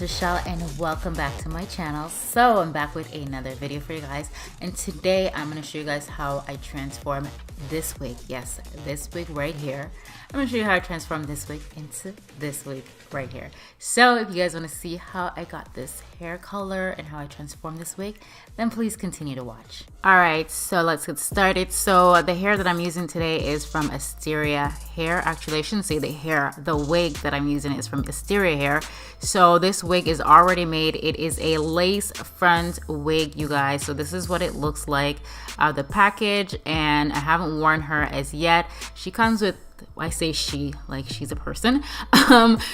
Rochelle and welcome back to my channel. So I'm back with another video for you guys, and today I'm going to show you guys how I transform this wig. Yes, this wig right here. I'm going to show you how I transform this wig into this wig right here. So if you guys want to see how I got this hair color and how I transformed this wig, then please continue to watch. Alright, so let's get started. So the hair that I'm using today is from Asteria hair. Actually, I shouldn't say the hair. The wig that I'm using is from Asteria hair. So this wig is already made. It is a lace front wig, you guys. So this is what it looks like out of the package, and I haven't worn her as yet. She comes with, I say she, like she's a person.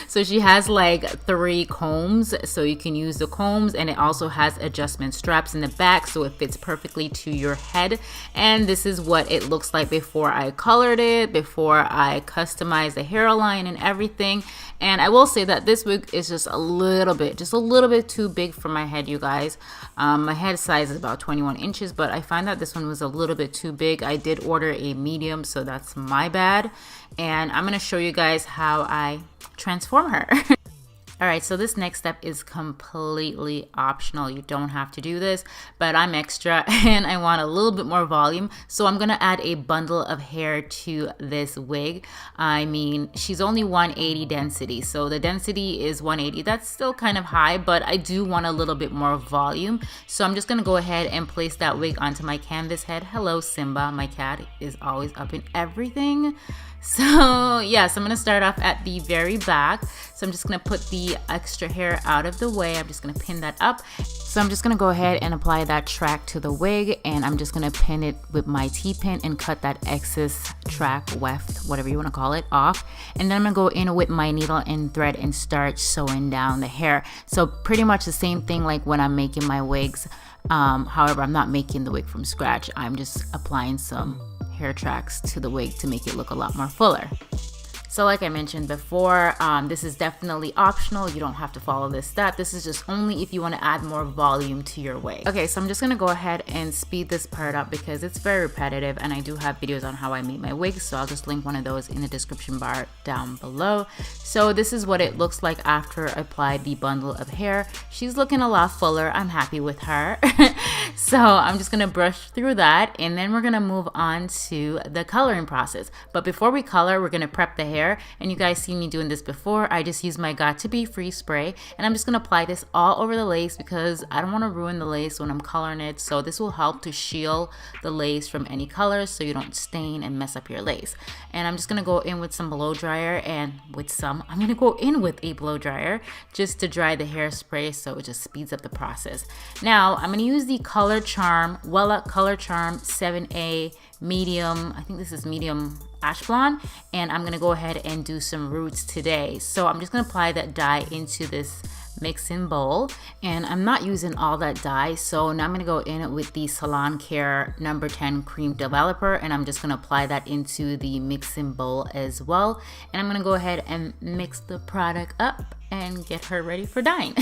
So she has like 3 combs, so you can use the combs, and it also has adjustment straps in the back, so it fits perfectly to your head. And this is what it looks like before I colored it, before I customized the hairline and everything. And I will say that this wig is just a little bit too big for my head, you guys. My head size is about 21 inches, but I find that this one was a little bit too big. I did order a medium, so that's my bad. And I'm gonna show you guys how I transform her. Alright, so this next step is completely optional. You don't have to do this, but I'm extra and I want a little bit more volume. So I'm going to add a bundle of hair to this wig. I mean, she's only 180 density. So the density is 180. That's still kind of high, but I do want a little bit more volume. So I'm just going to go ahead and place that wig onto my canvas head. Hello, Simba. My cat is always up in everything. So yes, I'm going to start off at the very back. So I'm just going to put the extra hair out of the way. I'm just going to pin that up. So I'm just going to go ahead and apply that track to the wig, and I'm just going to pin it with my T-pin and cut that excess track, weft, whatever you want to call it, off. And then I'm going to go in with my needle and thread and start sewing down the hair. So pretty much the same thing like when I'm making my wigs. However, I'm not making the wig from scratch. I'm just applying some hair tracks to the wig to make it look a lot more fuller. So like I mentioned before, this is definitely optional. You don't have to follow this step. This is just only if you want to add more volume to your wig. Okay, so I'm just going to go ahead and speed this part up because it's very repetitive, and I do have videos on how I make my wigs, so I'll just link one of those in the description bar down below. So this is what it looks like after I applied the bundle of hair. She's looking a lot fuller. I'm happy with her. So I'm just going to brush through that, and then we're going to move on to the coloring process. But before we color, we're going to prep the hair. And you guys see me doing this before. I just use my Got To Be Free spray, and I'm just going to apply this all over the lace because I don't want to ruin the lace when I'm coloring it. So this will help to shield the lace from any colors so you don't stain and mess up your lace. And I'm just going to go in with some blow dryer, and I'm going to go in with a blow dryer just to dry the hairspray, so it just speeds up the process. Now I'm going to use the Color Charm, Wella Color Charm 7A medium. I think this is medium ash blonde, and I'm gonna go ahead and do some roots today. So I'm just gonna apply that dye into this mixing bowl, and I'm not using all that dye. So now I'm gonna go in with the Salon Care number 10 cream developer, and I'm just gonna apply that into the mixing bowl as well. And I'm gonna go ahead and mix the product up and get her ready for dyeing.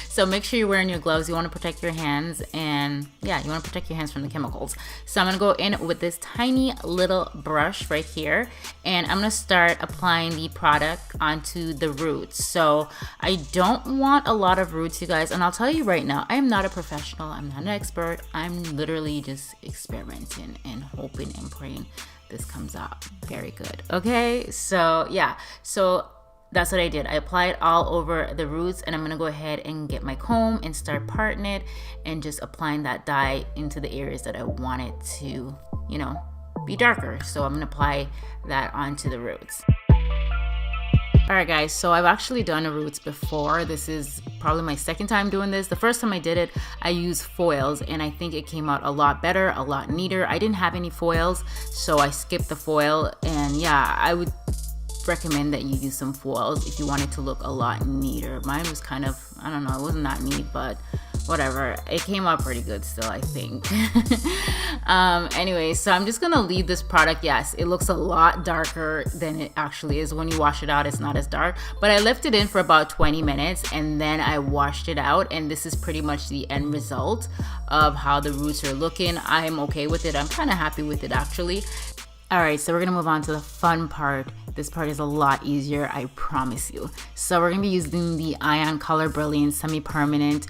So make sure you're wearing your gloves. You want to protect your hands, and yeah, you want to protect your hands from the chemicals. So I'm going to go in with this tiny little brush right here, and I'm going to start applying the product onto the roots. So I don't want a lot of roots, you guys, and I'll tell you right now, I am not a professional. I'm not an expert. I'm literally just experimenting and hoping and praying this comes out very good. Okay, so yeah, so that's what I did. I applied all over the roots, and I'm gonna go ahead and get my comb and start parting it and just applying that dye into the areas that I want it to, you know, be darker. So I'm gonna apply that onto the roots. Alright guys, so I've actually done the roots before. This is probably my second time doing this. The first time I did it, I used foils, and I think it came out a lot better, a lot neater. I didn't have any foils, so I skipped the foil, and yeah, I would recommend that you use some foils if you want it to look a lot neater. Mine was kind of, I don't know, it wasn't that neat, but whatever, it came out pretty good still, I think. Anyway, so I'm just gonna leave this product. Yes, it looks a lot darker than it actually is. When you wash it out, it's not as dark, but I left it in for about 20 minutes and then I washed it out, and this is pretty much the end result of how the roots are looking. I'm okay with it. I'm kind of happy with it actually. All right, so we're gonna move on to the fun part. This part is a lot easier, I promise you. So we're gonna be using the Ion Color Brilliance Semi-Permanent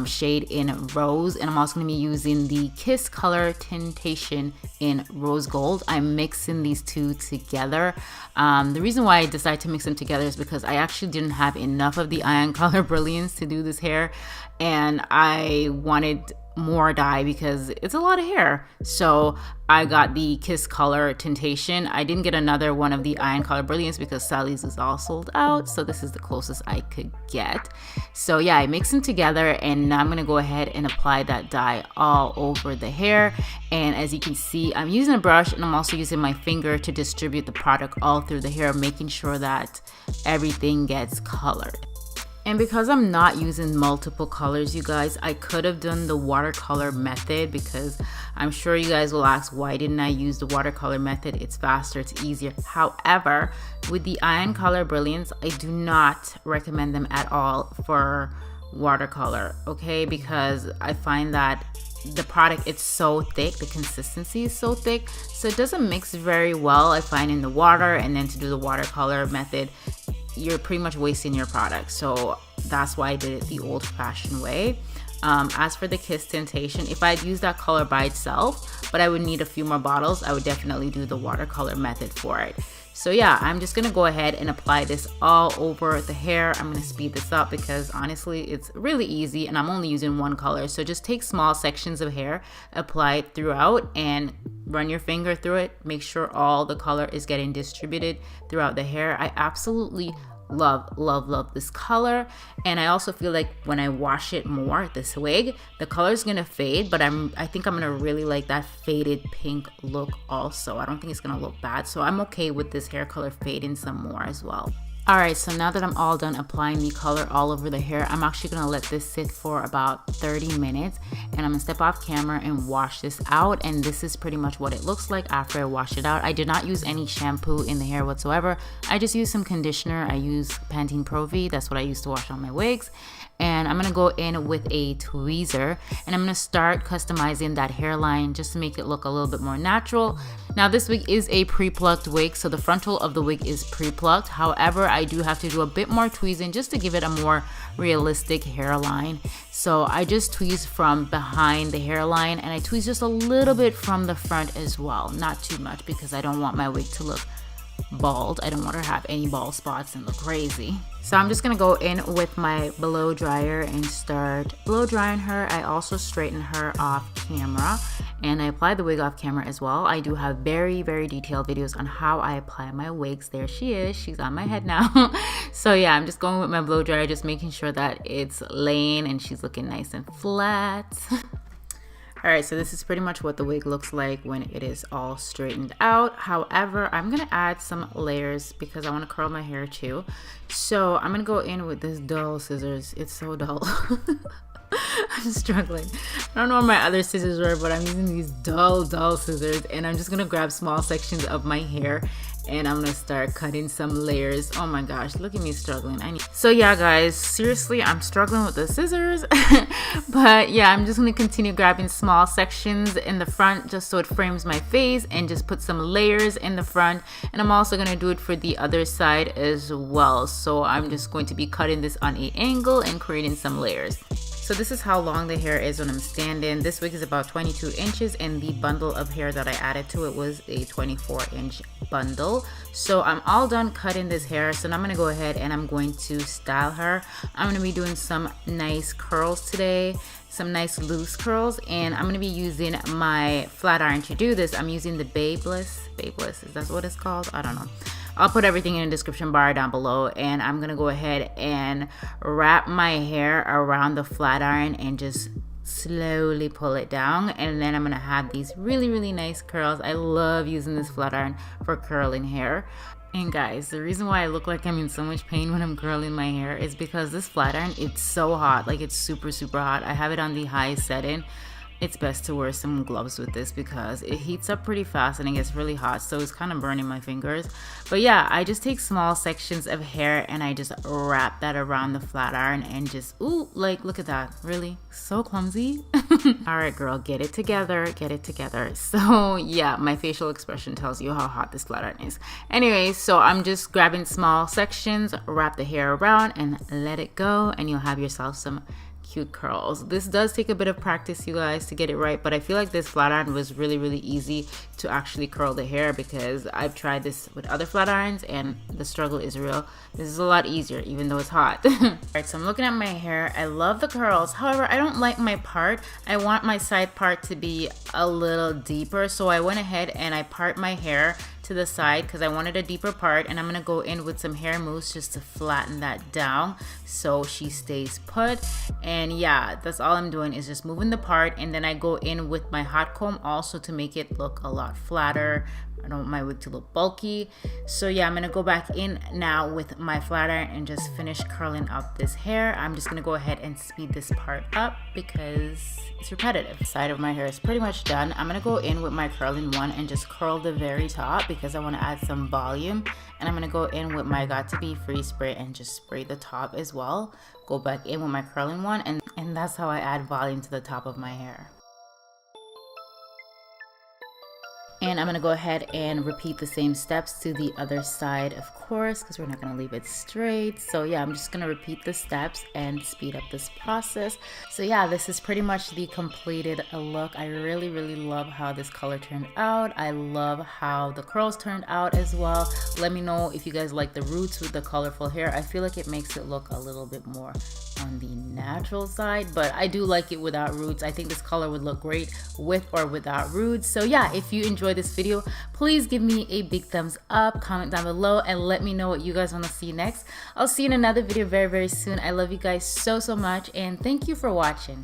shade in Rose, and I'm also gonna be using the Kiss Color Tintation in Rose Gold. I'm mixing these two together. The reason why I decided to mix them together is because I actually didn't have enough of the Ion Color Brilliance to do this hair, and I wanted more dye because it's a lot of hair. So I got the Kiss Color Tintation. I didn't get another one of the Ion Color Brilliance because Sally's is all sold out, so this is the closest I could get. So yeah, I mix them together, and now I'm gonna go ahead and apply that dye all over the hair. And as you can see, I'm using a brush, and I'm also using my finger to distribute the product all through the hair, making sure that everything gets colored. And because I'm not using multiple colors, you guys, I could have done the watercolor method, because I'm sure you guys will ask, why didn't I use the watercolor method? It's faster, it's easier. However, with the Ion Color Brilliance, I do not recommend them at all for watercolor, okay? Because I find that the product, it's so thick, the consistency is so thick, so it doesn't mix very well, I find, in the water. And then to do the watercolor method, you're pretty much wasting your product. So that's why I did it the old-fashioned way. As for the Kiss Tintation, if I'd used that color by itself, but I would need a few more bottles, I would definitely do the watercolor method for it. So yeah, I'm just gonna go ahead and apply this all over the hair. I'm gonna speed this up because honestly, it's really easy, and I'm only using one color. So just take small sections of hair, apply it throughout, and run your finger through it. Make sure all the color is getting distributed throughout the hair. I absolutely love this color, and I also feel like when I wash it more, this wig, the color is gonna fade, but I think I'm gonna really like that faded pink look also. I don't think it's gonna look bad, so I'm okay with this hair color fading some more as well. Alright, so now that I'm all done applying the color all over the hair, I'm actually going to let this sit for about 30 minutes, and I'm going to step off camera and wash this out. And this is pretty much what it looks like after I wash it out. I did not use any shampoo in the hair whatsoever. I just used some conditioner. I used Pantene Pro V. That's what I used to wash all my wigs. And I'm going to go in with a tweezer, and I'm going to start customizing that hairline just to make it look a little bit more natural. Now this wig is a pre-plucked wig, so the frontal of the wig is pre-plucked. However, I do have to do a bit more tweezing just to give it a more realistic hairline. So I just tweeze from behind the hairline, and I tweeze just a little bit from the front as well. Not too much, because I don't want my wig to look bald. I don't want her to have any bald spots and look crazy. So I'm just gonna go in with my blow dryer and start blow drying her. I also straighten her off camera, and I apply the wig off camera as well. I do have very detailed videos on how I apply my wigs. There she is, she's on my head now. So yeah, I'm just going with my blow dryer, just making sure that it's laying and she's looking nice and flat. Alright, so this is pretty much what the wig looks like when it is all straightened out. However, I'm going to add some layers because I want to curl my hair too. So I'm going to go in with this dull scissors. It's so dull. I'm struggling. I don't know where my other scissors were, but I'm using these dull scissors, and I'm just going to grab small sections of my hair, and I'm gonna start cutting some layers. Oh my gosh, look at me struggling. So yeah guys, seriously, I'm struggling with the scissors. But yeah, I'm just gonna continue grabbing small sections in the front just so it frames my face, and just put some layers in the front. And I'm also gonna do it for the other side as well. So I'm just going to be cutting this on an angle and creating some layers. So this is how long the hair is when I'm standing. This wig is about 22 inches, and the bundle of hair that I added to it was a 24-inch bundle. So I'm all done cutting this hair. So now I'm going to go ahead and I'm going to style her. I'm going to be doing some nice curls today, some nice loose curls, and I'm going to be using my flat iron to do this. I'm using the Babyliss, is that what it's called? I don't know. I'll put everything in the description bar down below, and I'm gonna go ahead and wrap my hair around the flat iron and just slowly pull it down, and then I'm gonna have these really nice curls. I love using this flat iron for curling hair. And guys, the reason why I look like I'm in so much pain when I'm curling my hair is because this flat iron, it's so hot. Like, it's super hot. I have it on the high setting. it's best to wear some gloves with this because it heats up pretty fast and it gets really hot, so it's kind of burning my fingers. But yeah, I just take small sections of hair and I just wrap that around the flat iron and just, ooh, like, look at that. Really? So clumsy. All right, girl, get it together, get it together. So yeah, my facial expression tells you how hot this flat iron is. Anyway, so I'm just grabbing small sections, wrap the hair around and let it go, and you'll have yourself some cute curls. This does take a bit of practice, you guys, to get it right, but I feel like this flat iron was really easy to actually curl the hair because I've tried this with other flat irons and the struggle is real. This is a lot easier even though it's hot. Alright, so I'm looking at my hair. I love the curls. However, I don't like my part. I want my side part to be a little deeper, so I went ahead and I part my hair to the side because I wanted a deeper part, and I'm gonna go in with some hair mousse just to flatten that down so she stays put. And yeah, that's all I'm doing is just moving the part, and then I go in with my hot comb also to make it look a lot flatter. I don't want my wig to look bulky. So yeah, I'm gonna go back in now with my flat iron and just finish curling up this hair. I'm just gonna go ahead and speed this part up because it's repetitive. The side of my hair is pretty much done. I'm gonna go in with my curling one and just curl the very top because I wanna add some volume. And I'm gonna go in with my Got To Be Free spray and just spray the top as well. Go back in with my curling one, and that's how I add volume to the top of my hair. And I'm gonna go ahead and repeat the same steps to the other side, of course, because we're not gonna leave it straight. So yeah, I'm just gonna repeat the steps and speed up this process. So yeah, this is pretty much the completed look. I really love how this color turned out. I love how the curls turned out as well. Let me know if you guys like the roots with the colorful hair. I feel like it makes it look a little bit more on the natural side, but I do like it without roots. I think this color would look great with or without roots. So yeah, if you enjoyed this video, please give me a big thumbs up, comment down below, and let me know what you guys want to see next. I'll see you in another video very soon. I love you guys so much, and thank you for watching.